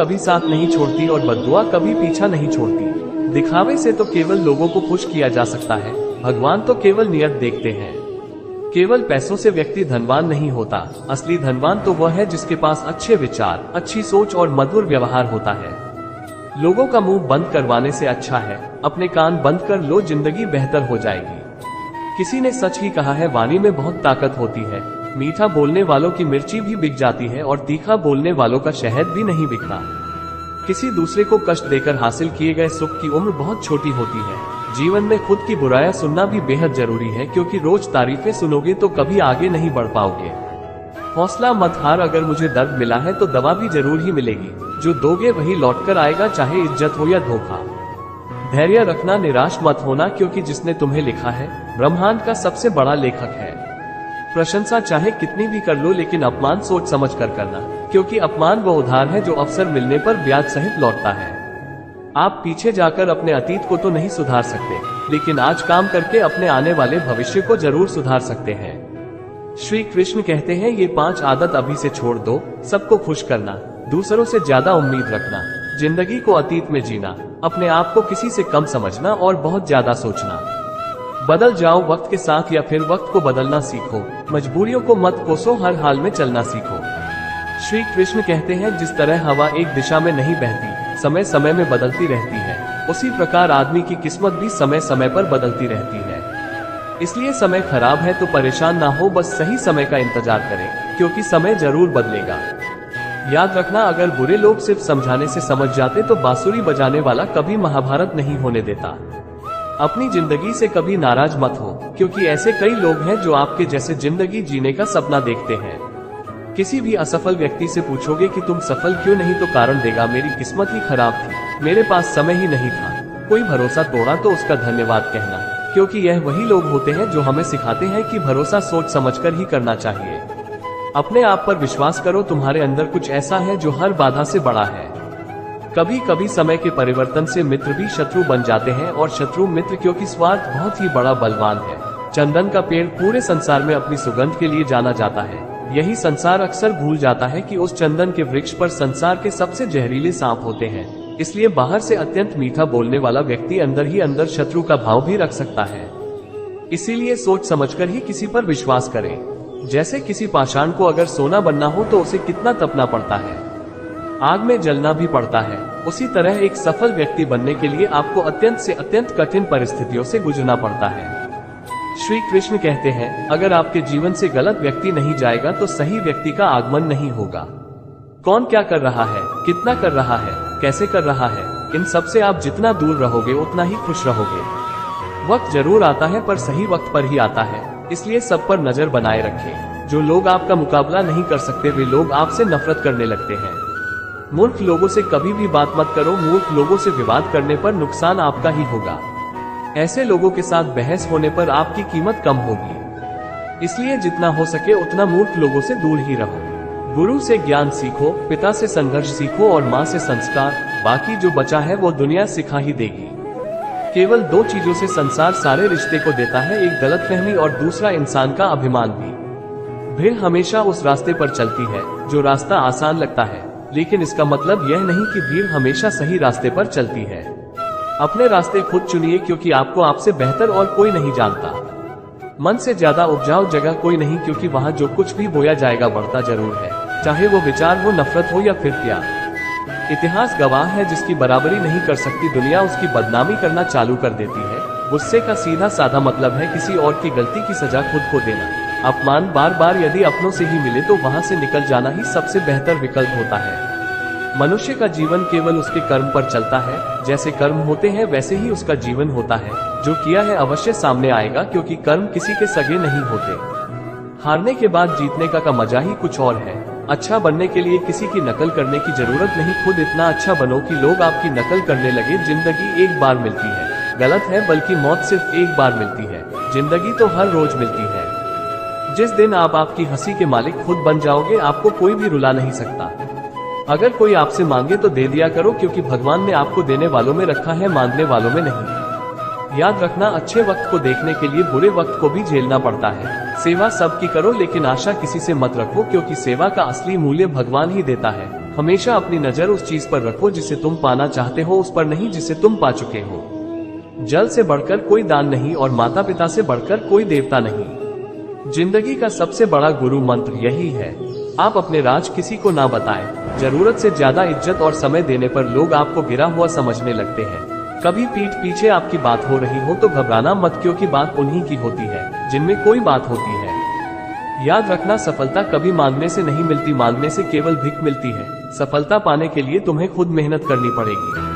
कभी साथ नहीं छोड़ती और बद्दुआ कभी पीछा नहीं छोड़ती। दिखावे से तो केवल लोगों को खुश किया जा सकता है, भगवान तो केवल नियत देखते हैं। केवल पैसों से व्यक्ति धनवान नहीं होता, असली धनवान तो वह है जिसके पास अच्छे विचार, अच्छी सोच और मधुर व्यवहार होता है। लोगों का मुंह बंद करवाने से अच्छा है अपने कान बंद कर लो, जिंदगी बेहतर हो जाएगी। किसी ने सच ही कहा है, वाणी में बहुत ताकत होती है। मीठा बोलने वालों की मिर्ची भी बिक जाती है और तीखा बोलने वालों का शहद भी नहीं बिकता। किसी दूसरे को कष्ट देकर हासिल किए गए सुख की उम्र बहुत छोटी होती है। जीवन में खुद की बुराइयां सुनना भी बेहद जरूरी है, क्योंकि रोज तारीफें सुनोगे तो कभी आगे नहीं बढ़ पाओगे। हौसला मत हार, अगर मुझे दर्द मिला है तो दवा भी जरूर ही मिलेगी। जो दोगे वही लौट कर आएगा, चाहे इज्जत हो या धोखा। धैर्य रखना, निराश मत होना, क्योंकि जिसने तुम्हें लिखा है ब्रह्मांड का सबसे बड़ा लेखक है। प्रशंसा चाहे कितनी भी कर लो, लेकिन अपमान सोच समझ कर करना, क्योंकि अपमान वो उधार है जो अवसर मिलने पर ब्याज सहित लौटता है। आप पीछे जाकर अपने अतीत को तो नहीं सुधार सकते, लेकिन आज काम करके अपने आने वाले भविष्य को जरूर सुधार सकते हैं। श्री कृष्ण कहते हैं, ये 5 आदत अभी से छोड़ दो। सबको खुश करना, दूसरों से ज्यादा उम्मीद रखना, जिंदगी को अतीत में जीना, अपने आप को किसी से कम समझना और बहुत ज्यादा सोचना। बदल जाओ वक्त के साथ या फिर वक्त को बदलना सीखो। मजबूरियों को मत कोसो, हर हाल में चलना सीखो। श्री कृष्ण कहते हैं, जिस तरह हवा एक दिशा में नहीं बहती, समय समय में बदलती रहती है, उसी प्रकार आदमी की किस्मत भी समय समय पर बदलती रहती है। इसलिए समय खराब है तो परेशान ना हो, बस सही समय का इंतजार करें, क्योंकि समय जरूर बदलेगा। याद रखना, अगर बुरे लोग सिर्फ समझाने से समझ जाते तो बांसुरी बजाने वाला कभी महाभारत नहीं होने देता। अपनी जिंदगी से कभी नाराज मत हो, क्योंकि ऐसे कई लोग हैं जो आपके जैसे जिंदगी जीने का सपना देखते हैं। किसी भी असफल व्यक्ति से पूछोगे कि तुम सफल क्यों नहीं, तो कारण देगा, मेरी किस्मत ही खराब थी, मेरे पास समय ही नहीं था। कोई भरोसा तोड़ा तो उसका धन्यवाद कहना, क्योंकि यह वही लोग होते हैं जो हमें सिखाते हैं कि भरोसा सोच समझकर ही करना चाहिए। अपने आप पर विश्वास करो, तुम्हारे अंदर कुछ ऐसा है जो हर बाधा से बड़ा है। कभी कभी समय के परिवर्तन से मित्र भी शत्रु बन जाते हैं और शत्रु मित्र, क्योंकि स्वार्थ बहुत ही बड़ा बलवान है। चंदन का पेड़ पूरे संसार में अपनी सुगंध के लिए जाना जाता है। यही संसार अक्सर भूल जाता है कि उस चंदन के वृक्ष पर संसार के सबसे जहरीले सांप होते हैं। इसलिए बाहर से अत्यंत मीठा बोलने वाला व्यक्ति अंदर ही अंदर शत्रु का भाव भी रख सकता है। इसीलिए सोच समझकर ही किसी पर विश्वास करें। जैसे किसी पाषाण को अगर सोना बनना हो तो उसे कितना तपना पड़ता है, आग में जलना भी पड़ता है। उसी तरह एक सफल व्यक्ति बनने के लिए आपको अत्यंत से अत्यंत कठिन परिस्थितियों से गुजरना पड़ता है। श्री कृष्ण कहते हैं, अगर आपके जीवन से गलत व्यक्ति नहीं जाएगा तो सही व्यक्ति का आगमन नहीं होगा। कौन क्या कर रहा है, कितना कर रहा है, कैसे कर रहा है, इन सब से आप जितना दूर रहोगे उतना ही खुश रहोगे। वक्त जरूर आता है पर सही वक्त पर ही आता है, इसलिए सब पर नजर बनाए रखें। जो लोग आपका मुकाबला नहीं कर सकते वे लोग आपसे नफरत करने लगते हैं। मूर्ख लोगों से कभी भी बात मत करो, मूर्ख लोगों से विवाद करने पर नुकसान आपका ही होगा। ऐसे लोगों के साथ बहस होने पर आपकी कीमत कम होगी। इसलिए जितना हो सके उतना मूर्ख लोगों से दूर ही रहो। गुरु से ज्ञान सीखो, पिता से संघर्ष सीखो और माँ से संस्कार। बाकी जो बचा है वो दुनिया सिखा ही देगी। केवल 2 चीजों से संसार सारे रिश्ते को देता है, एक गलतफहमी और दूसरा इंसान का अभिमान भी। भीड़ हमेशा उस रास्ते पर चलती है जो रास्ता आसान लगता है, लेकिन इसका मतलब यह नहीं कि भीड़ हमेशा सही रास्ते पर चलती है। अपने रास्ते खुद चुनिए, क्योंकि आपको आपसे बेहतर और कोई नहीं जानता। मन से ज्यादा उपजाऊ जगह कोई नहीं, क्योंकि वहाँ जो कुछ भी बोया जाएगा बढ़ता जरूर है, चाहे वो विचार हो, नफरत हो या फिर प्यार। इतिहास गवाह है, जिसकी बराबरी नहीं कर सकती दुनिया उसकी बदनामी करना चालू कर देती है। गुस्से का सीधा साधा मतलब है किसी और की गलती की सजा खुद को देना। अपमान बार बार यदि अपनों से ही मिले तो वहां से निकल जाना ही सबसे बेहतर विकल्प होता है। मनुष्य का जीवन केवल उसके कर्म पर चलता है, जैसे कर्म होते हैं वैसे ही उसका जीवन होता है। जो किया है अवश्य सामने आएगा, क्योंकि कर्म किसी के सगे नहीं होते। हारने के बाद जीतने का मजा ही कुछ और है। अच्छा बनने के लिए किसी की नकल करने की जरूरत नहीं, खुद इतना अच्छा बनो कि लोग आपकी नकल करने लगे। जिंदगी एक बार मिलती है, गलत है, बल्कि मौत सिर्फ एक बार मिलती है। जिंदगी तो हर रोज मिलती है। जिस दिन आप आपकी हंसी के मालिक खुद बन जाओगे, आपको कोई भी रुला नहीं सकता। अगर कोई आपसे मांगे तो दे दिया करो, क्योंकि भगवान ने आपको देने वालों में रखा है, मांगने वालों में नहीं। याद रखना, अच्छे वक्त को देखने के लिए बुरे वक्त को भी झेलना पड़ता है। सेवा सबकी करो, लेकिन आशा किसी से मत रखो, क्योंकि सेवा का असली मूल्य भगवान ही देता है। हमेशा अपनी नजर उस चीज पर रखो जिसे तुम पाना चाहते हो, उस पर नहीं जिसे तुम पा चुके हो। जल से बढ़कर कोई दान नहीं और माता पिता से बढ़कर कोई देवता नहीं। जिंदगी का सबसे बड़ा गुरु मंत्र यही है, आप अपने राज किसी को ना बताएं। जरूरत से ज्यादा इज्जत और समय देने पर लोग आपको गिरा हुआ समझने लगते हैं। कभी पीठ पीछे आपकी बात हो रही हो तो घबराना मत, क्योंकि बात उन्हीं की होती है जिनमें कोई बात होती है। याद रखना, सफलता कभी मांगने से नहीं मिलती, मांगने से केवल भीख मिलती है। सफलता पाने के लिए तुम्हें खुद मेहनत करनी पड़ेगी।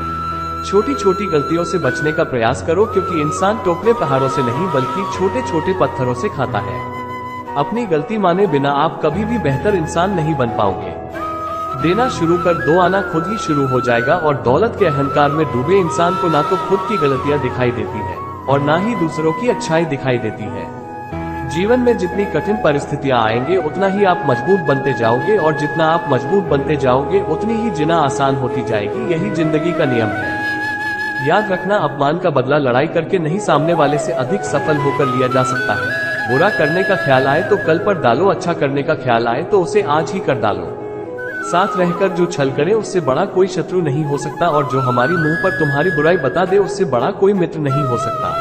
छोटी छोटी गलतियों से बचने का प्रयास करो, क्योंकि इंसान टोकरे पहाड़ों से नहीं बल्कि छोटे छोटे पत्थरों से खाता है। अपनी गलती माने बिना आप कभी भी बेहतर इंसान नहीं बन पाओगे। देना शुरू कर दो, आना खुद ही शुरू हो जाएगा। और दौलत के अहंकार में डूबे इंसान को ना तो खुद की गलतियां दिखाई देती है और ना ही दूसरों की अच्छाई दिखाई देती है। जीवन में जितनी कठिन परिस्थितियां आएंगे उतना ही आप मजबूत बनते जाओगे, और जितना आप मजबूत बनते जाओगे उतनी ही जीना आसान होती जाएगी। यही जिंदगी का नियम है। याद रखना, अपमान का बदला लड़ाई करके नहीं, सामने वाले से अधिक सफल होकर लिया जा सकता है। बुरा करने का ख्याल आए तो कल पर डालो, अच्छा करने का ख्याल आए तो उसे आज ही कर डालो। साथ रहकर जो छल करे उससे बड़ा कोई शत्रु नहीं हो सकता, और जो हमारी मुंह पर तुम्हारी बुराई बता दे उससे बड़ा कोई मित्र नहीं हो सकता।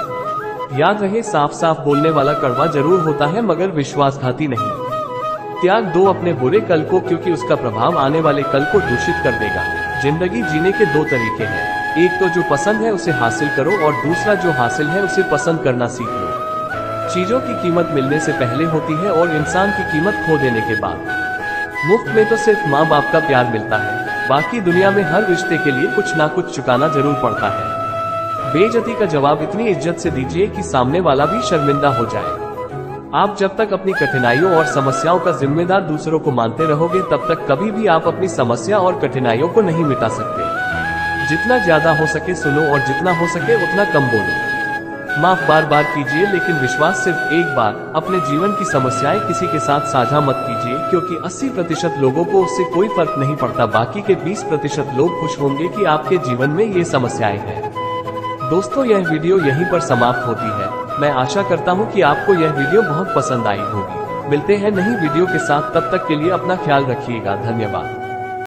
याद रहे, साफ साफ बोलने वाला कड़वा जरूर होता है मगर विश्वासघाती नहीं। त्याग दो अपने बुरे कल को, क्योंकि उसका प्रभाव आने वाले कल को दूषित कर देगा। जिंदगी जीने के दो तरीके हैं, एक तो जो पसंद है उसे हासिल करो, और दूसरा जो हासिल है उसे पसंद करना सीख लो। चीजों की कीमत मिलने से पहले होती है और इंसान की कीमत खो देने के बाद। मुफ्त में तो सिर्फ माँ बाप का प्यार मिलता है, बाकी दुनिया में हर रिश्ते के लिए कुछ ना कुछ चुकाना जरूर पड़ता है। बेइज्जती का जवाब इतनी इज्जत से दीजिए कि सामने वाला भी शर्मिंदा हो जाए। आप जब तक अपनी कठिनाइयों और समस्याओं का जिम्मेदार दूसरों को मानते रहोगे तब तक कभी भी आप अपनी समस्या और कठिनाइयों को नहीं मिटा सकते। जितना ज्यादा हो सके सुनो, और जितना हो सके उतना कम बोलो। माफ बार बार कीजिए, लेकिन विश्वास सिर्फ एक बार। अपने जीवन की समस्याएं किसी के साथ साझा मत कीजिए, क्योंकि 80% लोगों को उससे कोई फर्क नहीं पड़ता। बाकी के 20% लोग खुश होंगे कि आपके जीवन में ये समस्याएं हैं। दोस्तों, यह वीडियो यहीं पर समाप्त होती है। मैं आशा करता हूँ कि आपको यह वीडियो बहुत पसंद आई होगी। मिलते हैं नई वीडियो के साथ, तब तक के लिए अपना ख्याल रखिएगा। धन्यवाद।